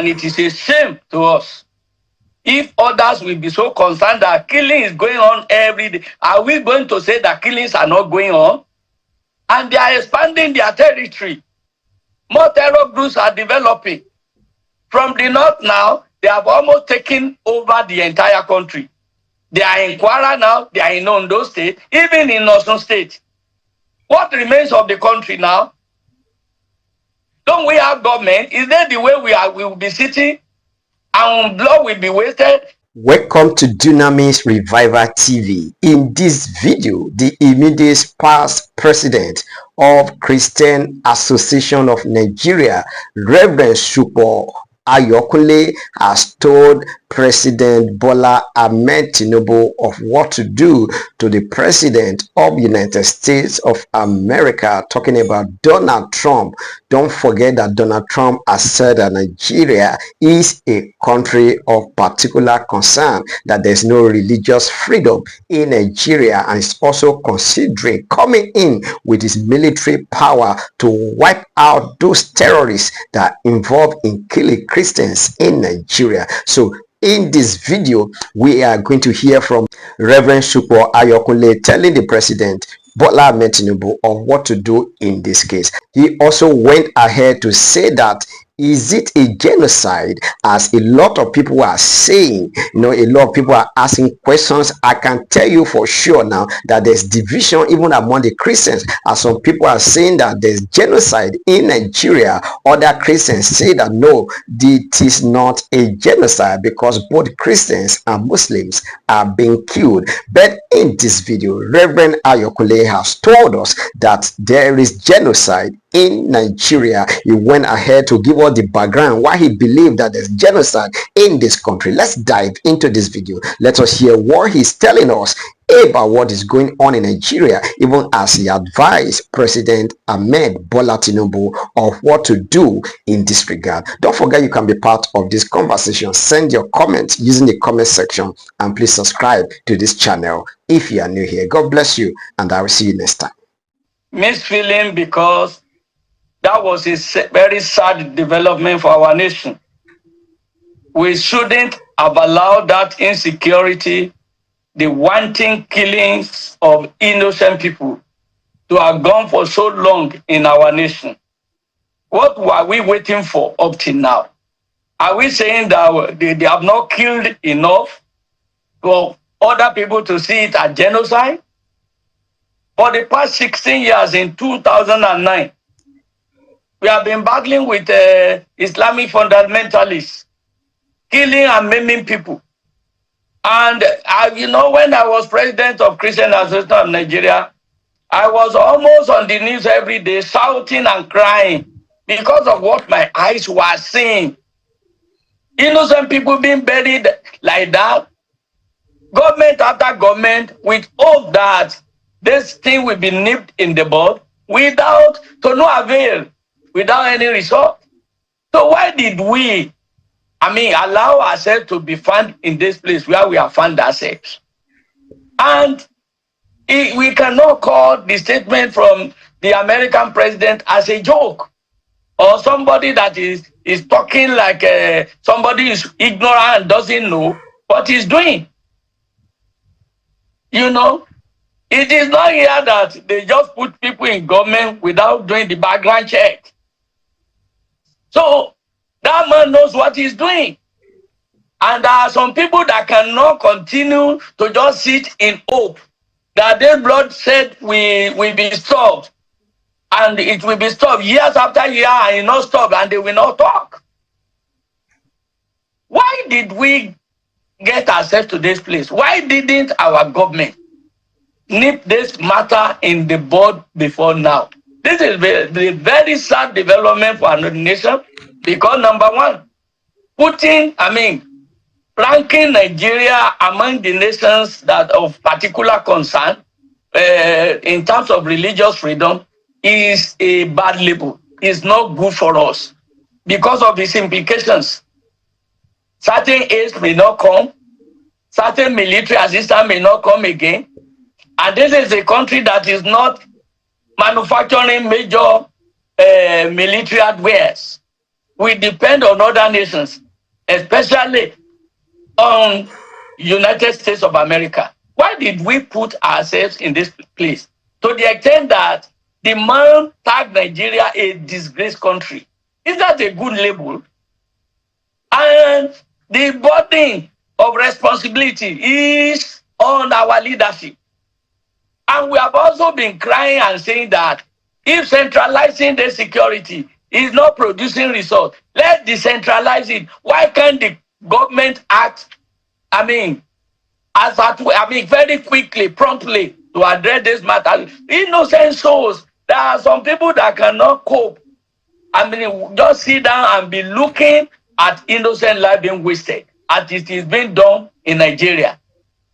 And it is a shame to us. If others will be so concerned that killing is going on every day, are we going to say that killings are not going on? And they are expanding their territory. More terror groups are developing. From the north now, they have almost taken over the entire country. They are in Kwara now, they are in Ondo State, even in Osun State. What remains of the country now? Don't we have government? Is that the way we will be sitting and blood will be wasted? Welcome to Dunamis Revival TV. In this video, the immediate past president of Christian Association of Nigeria, Rev Ayokunle, has told President Bola Ahmed Tinubu of what to do to the President of the United States of America, talking about Donald Trump. Don't forget that Donald Trump has said that Nigeria is a country of particular concern, that there's no religious freedom in Nigeria, and is also considering coming in with his military power to wipe out those terrorists that are involved in killing Christians in Nigeria. So in this video, we are going to hear from Reverend Ayokunle telling the President Bola Ahmed Tinubu of what to do in this case. He also went ahead to say that, is it a genocide, as a lot of people are saying? A lot of people are asking questions. I can tell you for sure now that there's division even among the Christians, as some people are saying that there's genocide in Nigeria. Other Christians say that no, it is not a genocide, because both Christians and Muslims are being killed. But in this video, Reverend Ayokunle has told us that there is genocide in Nigeria. He went ahead to give us the background why he believed that there's genocide in this country. Let's dive into this video. Let us hear what he's telling us about what is going on in Nigeria, even as he advised President Ahmed Bola Tinubu of what to do in this regard. Don't forget, you can be part of this conversation. Send your comments using the comment section, and please subscribe to this channel if you are new here. God bless you, and I will see you next time. Mixed feeling, because that was a very sad development for our nation. We shouldn't have allowed that insecurity, the wanton killings of innocent people, to have gone for so long in our nation. What were we waiting for up till now? Are we saying that they have not killed enough for other people to see it as genocide? For the past 16 years, in 2009, we have been battling with Islamic fundamentalists, killing and maiming people. And when I was president of Christian Association of Nigeria, I was almost on the news every day shouting and crying because of what my eyes were seeing. Innocent people being buried like that. Government after government, with hope that this thing will be nipped in the bud, to no avail, without any result. So why did we, allow ourselves to be found in this place where we have found ourselves? And we cannot call the statement from the American president as a joke, or somebody that is talking like somebody is ignorant and doesn't know what he's doing. It is not here that they just put people in government without doing the background check. So that man knows what he's doing. And there are some people that cannot continue to just sit in hope that their blood said will be stopped. And it will be stopped years after year, and it not stop, and they will not talk. Why did we get ourselves to this place? Why didn't our government nip this matter in the bud before now? This is the very sad development for our nation, because number one, ranking Nigeria among the nations that of particular concern in terms of religious freedom is a bad label. It's not good for us because of its implications. Certain aids may not come, certain military assistance may not come again, and this is a country that is not manufacturing major military hardwares. we depend on other nations, especially on United States of America. Why did we put ourselves in this place? To the extent that the man tagged Nigeria a disgraced country. Is that a good label? And the burden of responsibility is on our leadership. And we have also been crying and saying that if centralizing the security is not producing results, let's decentralize it. Why can't the government act, very quickly, promptly to address this matter? Innocent souls. There are some people that cannot cope. Just sit down and be looking at innocent life being wasted, as it is being done in Nigeria.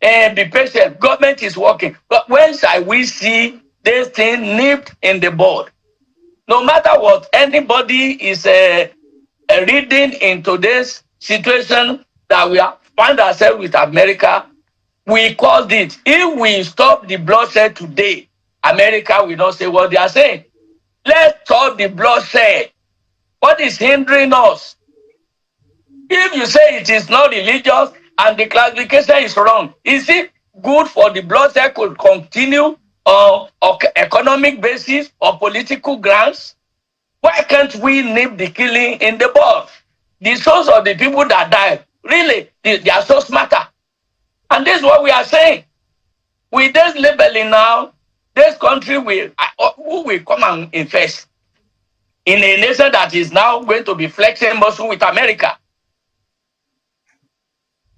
And be patient. Government is working. But when shall we see this thing nipped in the bud? No matter what anybody is reading in today's situation that we have found ourselves with America, we caused it. If we stop the bloodshed today, America will not say what they are saying. Let's stop the bloodshed. What is hindering us? If you say it is not religious and the classification is wrong, is it good for the bloodshed to continue on economic basis or political grounds? Why can't we nip the killing in the bud? The souls of the people that died, really, they are so smarter. And this is what we are saying. With this labeling now, this country who will come and invest in a nation that is now going to be flexing muscle with America.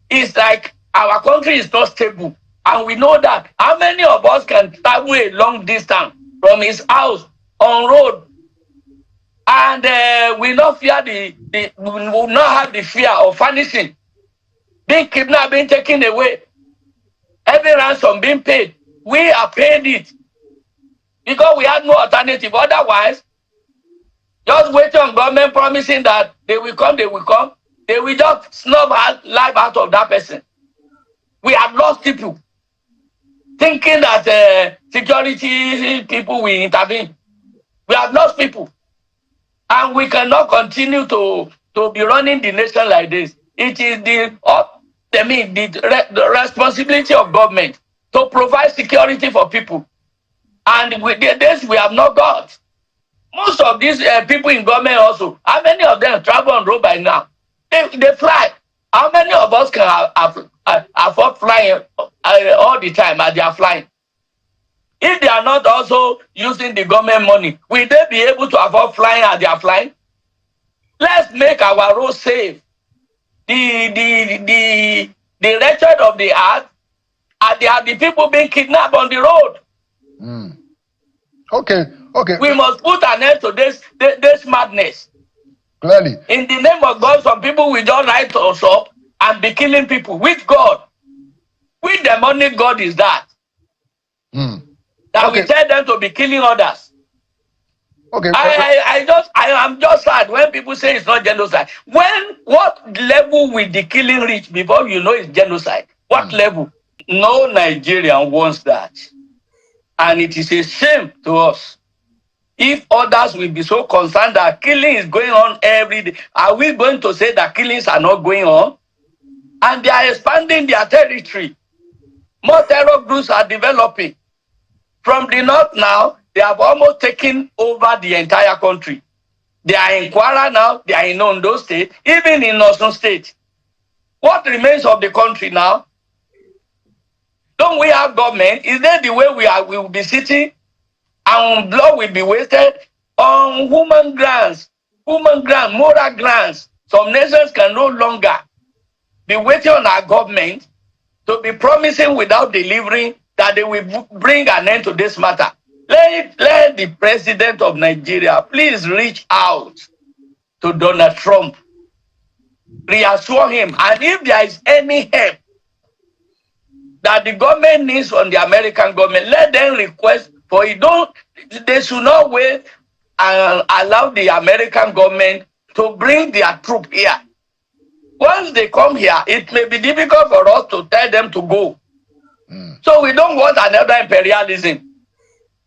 It's like our country is not stable. And we know that. How many of us can travel a long distance from his house on road and we not fear we will not have the fear of vanishing, being kidnapped, being taken away, every ransom being paid? We are paid it because we had no alternative. Otherwise, just waiting on government promising that they will come, they will just snub life out of that person. We have lost people thinking that security people will intervene. We have lost people. And we cannot continue to be running the nation like this. It is the responsibility of government to provide security for people. And with this, we have not got. Most of these people in government also, how many of them travel on road by now? They fly. How many of us can afford flying all the time as they are flying? If they are not also using the government money, will they be able to afford flying as they are flying? Let's make our roads safe. The wretched of the earth, and they are the people being kidnapped on the road. Mm. Okay. We must put an end to this madness. Clearly. In the name of God, some people will just rise us up and be killing people. Which God? Which demonic God is that? That we tell them to be killing others. Okay. I am just sad when people say it's not genocide. What level will the killing reach before you know it's genocide? What level? No Nigerian wants that. And it is a shame to us. If others will be so concerned that killing is going on every day, are we going to say that killings are not going on? And they are expanding their territory. More terror groups are developing. From the north now, they have almost taken over the entire country. They are in Kwara now, they are in Ondo State, even in Osun State. What remains of the country now? Don't we have government? Is that the way we will be sitting and blood will be wasted on human grants, moral grants? Some nations can no longer be waiting on our government to be promising without delivering that they will bring an end to this matter. Let the president of Nigeria please reach out to Donald Trump, reassure him, and if there is any help that the government needs from the American government, let them request for it. They should not wait and allow the American government to bring their troop here. Once they come here, it may be difficult for us to tell them to go. So we don't want another imperialism.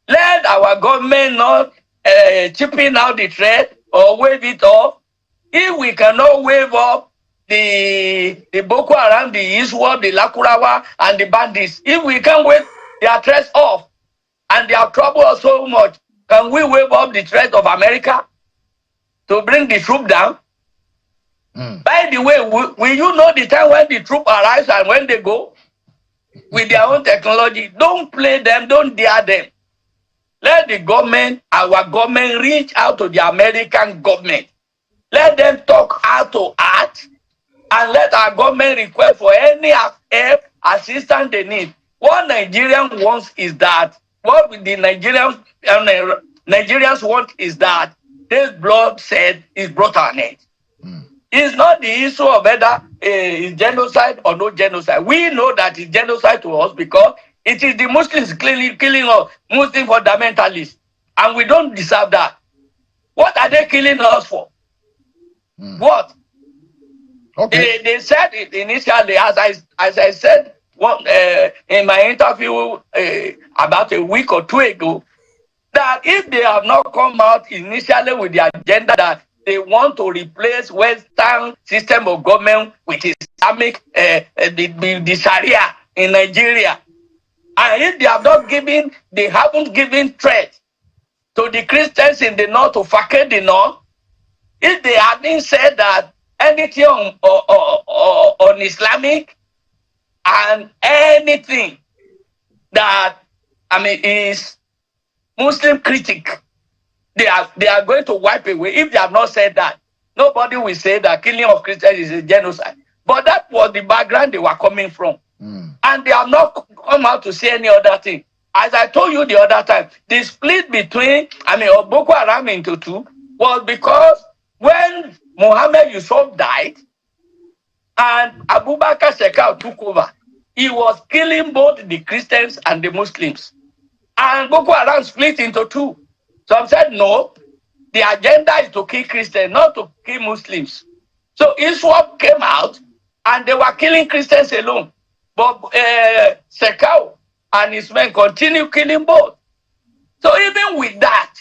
Let our government not chipping out the threat or wave it off If we cannot wave up the Boko Haram, the Iswa, the Lakurawa, and the bandits, if we can wave their threats off and they have troubled us so much, can we wave up the threat of America to bring the troop down? By the way, will you know the time when the troop arrives and when they go with their own technology? Don't play them, don't dare them. Let the government, our government, reach out to the American government. Let them talk heart to heart, and let our government request for any help, assistance they need. What Nigerians want is that, what the Nigerians want is that this bloodshed is brought to an end. It's not the issue of whether it's genocide or no genocide. We know that it's genocide to us because it is the Muslims killing us, Muslim fundamentalists, and we don't deserve that. What are they killing us for? What? Okay. They said it initially, as I said in my interview about a week or two ago, that if they have not come out initially with the agenda that they want to replace Western system of government with Islamic, the Sharia in Nigeria, and if they have not given, they haven't given threat to the Christians in the north to vacate the north, if they hadn't said that anything on Islamic and anything that is Muslim critic, they are going to wipe away. If they have not said that, nobody will say that killing of Christians is a genocide. But that was the background they were coming from. And they have not come out to say any other thing. As I told you the other time, the split between, Boko Haram into two was because when Muhammad Yusuf died and Abubakar Shekau took over, he was killing both the Christians and the Muslims. And Boko Haram split into two. Some said, no, the agenda is to kill Christians, not to kill Muslims. So Iswap came out and they were killing Christians alone. But Shekau and his men continue killing both. So even with that,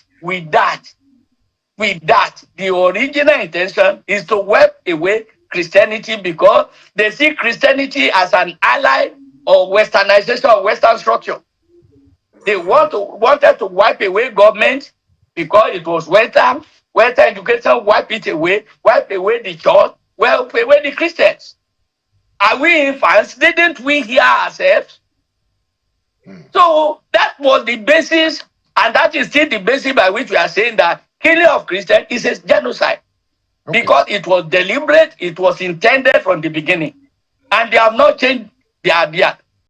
the original intention is to wipe away Christianity because they see Christianity as an ally of westernization of Western structure. They wanted to wipe away government because it was Western education, wipe away the church, wipe away the Christians. Are we infants? Didn't we hear ourselves? So that was the basis, and that is still the basis by which we are saying that killing of Christians is a genocide. Because it was deliberate, it was intended from the beginning. And they have not changed the idea.